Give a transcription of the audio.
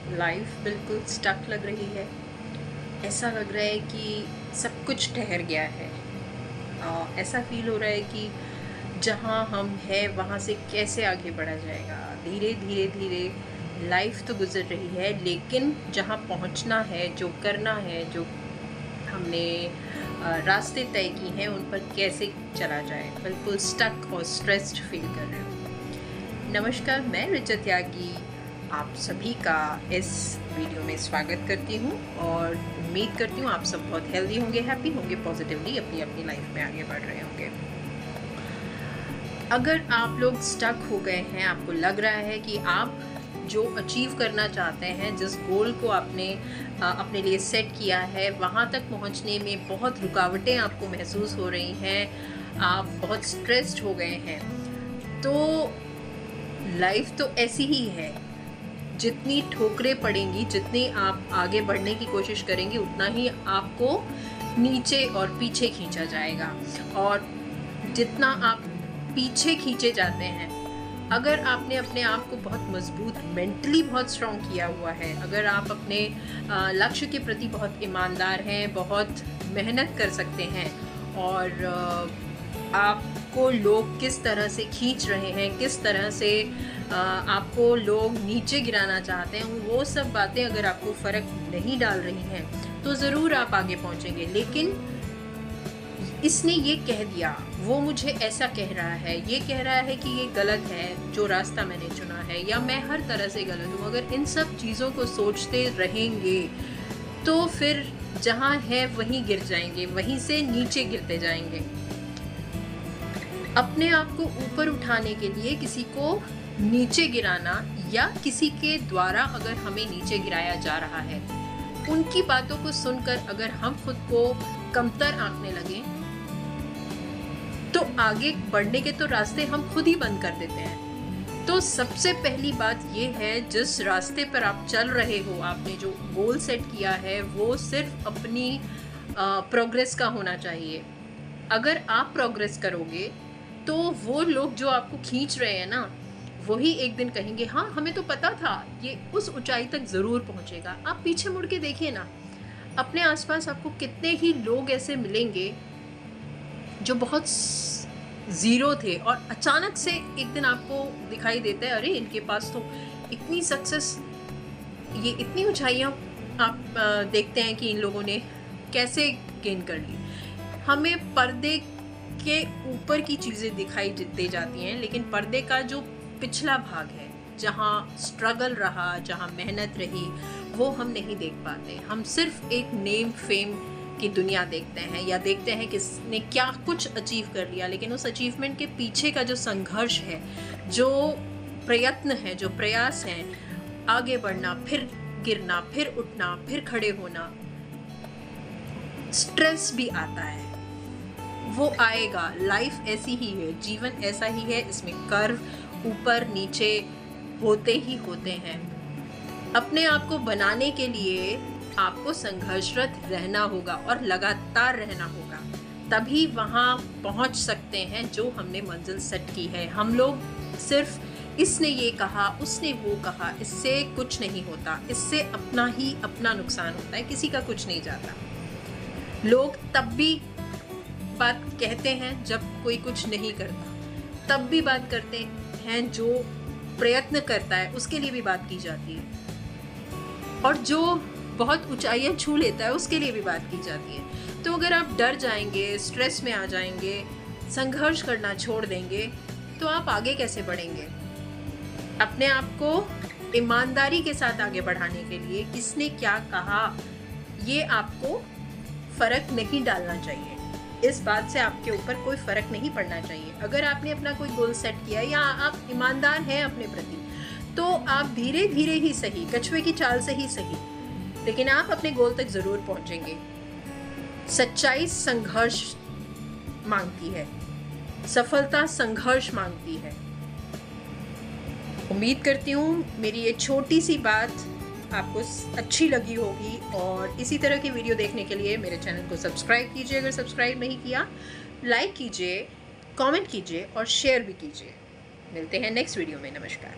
Life बिल्कुल stuck लग रही है। ऐसा लग रहा है कि सब कुछ ठहर गया है। ऐसा फील हो रहा है कि जहाँ हम हैं वहाँ से कैसे आगे बढ़ा जाएगा। धीरे धीरे धीरे लाइफ तो गुजर रही है, लेकिन जहाँ पहुँचना है, जो करना है, जो हमने रास्ते तय की हैं, उन पर कैसे चला जाए। बिल्कुल स्टक और स्ट्रेस्ड फील कर रहे हो। नमस्कार, मैं ऋचा त्यागी आप सभी का इस वीडियो में स्वागत करती हूँ और उम्मीद करती हूँ आप सब बहुत हेल्दी होंगे, हैप्पी होंगे, पॉजिटिवली अपनी अपनी लाइफ में आगे बढ़ रहे होंगे। अगर आप लोग स्टक हो गए हैं, आपको लग रहा है कि आप जो अचीव करना चाहते हैं, जिस गोल को आपने अपने लिए सेट किया है, वहाँ तक पहुँचने में बहुत रुकावटें आपको महसूस हो रही हैं, आप बहुत स्ट्रेस्ड हो गए हैं, तो लाइफ तो ऐसी ही है। जितनी ठोकरें पड़ेंगी, जितनी आप आगे बढ़ने की कोशिश करेंगे, उतना ही आपको नीचे और पीछे खींचा जाएगा। और जितना आप पीछे खींचे जाते हैं, अगर आपने अपने आप को बहुत मजबूत, मेंटली बहुत स्ट्रॉन्ग किया हुआ है, अगर आप अपने लक्ष्य के प्रति बहुत ईमानदार हैं, बहुत मेहनत कर सकते हैं, और आपको लोग किस तरह से खींच रहे हैं, किस तरह से आपको लोग नीचे गिराना चाहते हैं, वो सब बातें अगर आपको फ़र्क नहीं डाल रही हैं, तो ज़रूर आप आगे पहुंचेंगे। लेकिन इसने ये कह दिया, वो मुझे ऐसा कह रहा है, ये कह रहा है कि ये गलत है जो रास्ता मैंने चुना है, या मैं हर तरह से गलत हूँ। अगर इन सब चीज़ों को सोचते रहेंगे तो फिर जहाँ है वहीं गिर जाएंगे, वहीं से नीचे गिरते जाएंगे। अपने आप को ऊपर उठाने के लिए किसी को नीचे गिराना, या किसी के द्वारा अगर हमें नीचे गिराया जा रहा है, उनकी बातों को सुनकर अगर हम खुद को कमतर आंकने लगे, तो आगे बढ़ने के तो रास्ते हम खुद ही बंद कर देते हैं। तो सबसे पहली बात ये है, जिस रास्ते पर आप चल रहे हो, आपने जो गोल सेट किया है, वो सिर्फ अपनी प्रोग्रेस का होना चाहिए। अगर आप प्रोग्रेस करोगे तो वो लोग जो आपको खींच रहे हैं ना, वही एक दिन कहेंगे, हाँ हमें तो पता था ये उस ऊंचाई तक ज़रूर पहुंचेगा। आप पीछे मुड़ के देखिए ना, अपने आसपास आपको कितने ही लोग ऐसे मिलेंगे जो बहुत ज़ीरो थे, और अचानक से एक दिन आपको दिखाई देता है, अरे इनके पास तो इतनी सक्सेस, ये इतनी ऊंचाइयाँ आप देखते हैं कि इन लोगों ने कैसे गेन कर ली। हमें पर्दे के ऊपर की चीज़ें दिखाई दे जाती हैं, लेकिन पर्दे का जो पिछला भाग है, जहाँ स्ट्रगल रहा, जहाँ मेहनत रही, वो हम नहीं देख पाते। हम सिर्फ एक नेम फेम की दुनिया देखते हैं, या देखते हैं किसने क्या कुछ अचीव कर लिया, लेकिन उस अचीवमेंट के पीछे का जो संघर्ष है, जो प्रयत्न है, जो प्रयास है, आगे बढ़ना, फिर गिरना, फिर उठना, फिर खड़े होना, स्ट्रेस भी आता है, वो आएगा। लाइफ ऐसी ही है, जीवन ऐसा ही है, इसमें कर्व ऊपर नीचे होते ही होते हैं। अपने आप को बनाने के लिए आपको संघर्षरत रहना होगा और लगातार रहना होगा, तभी वहाँ पहुँच सकते हैं जो हमने मंजिल सेट की है। हम लोग सिर्फ इसने ये कहा, उसने वो कहा, इससे कुछ नहीं होता, इससे अपना ही अपना नुकसान होता है, किसी का कुछ नहीं जाता। लोग तब भी बात कहते हैं जब कोई कुछ नहीं करता, तब भी बात करते हैं जो प्रयत्न करता है, उसके लिए भी बात की जाती है, और जो बहुत ऊंचाइयां छू लेता है उसके लिए भी बात की जाती है। तो अगर आप डर जाएंगे, स्ट्रेस में आ जाएंगे, संघर्ष करना छोड़ देंगे, तो आप आगे कैसे बढ़ेंगे? अपने आप को ईमानदारी के साथ आगे बढ़ाने के लिए किसने क्या कहा, ये आपको फर्क नहीं डालना चाहिए। इस बात से आपके ऊपर कोई फर्क नहीं पड़ना चाहिए। अगर आपने अपना कोई गोल सेट किया, या आप ईमानदार हैं अपने प्रति, तो आप धीरे धीरे ही सही, कछुए की चाल से ही सही, लेकिन आप अपने गोल तक जरूर पहुंचेंगे। सच्चाई संघर्ष मांगती है, सफलता संघर्ष मांगती है। उम्मीद करती हूँ मेरी ये छोटी सी बात आपको अच्छी लगी होगी, और इसी तरह की वीडियो देखने के लिए मेरे चैनल को सब्सक्राइब कीजिए, अगर सब्सक्राइब नहीं किया, लाइक कीजिए, कमेंट कीजिए और शेयर भी कीजिए। मिलते हैं नेक्स्ट वीडियो में। नमस्कार।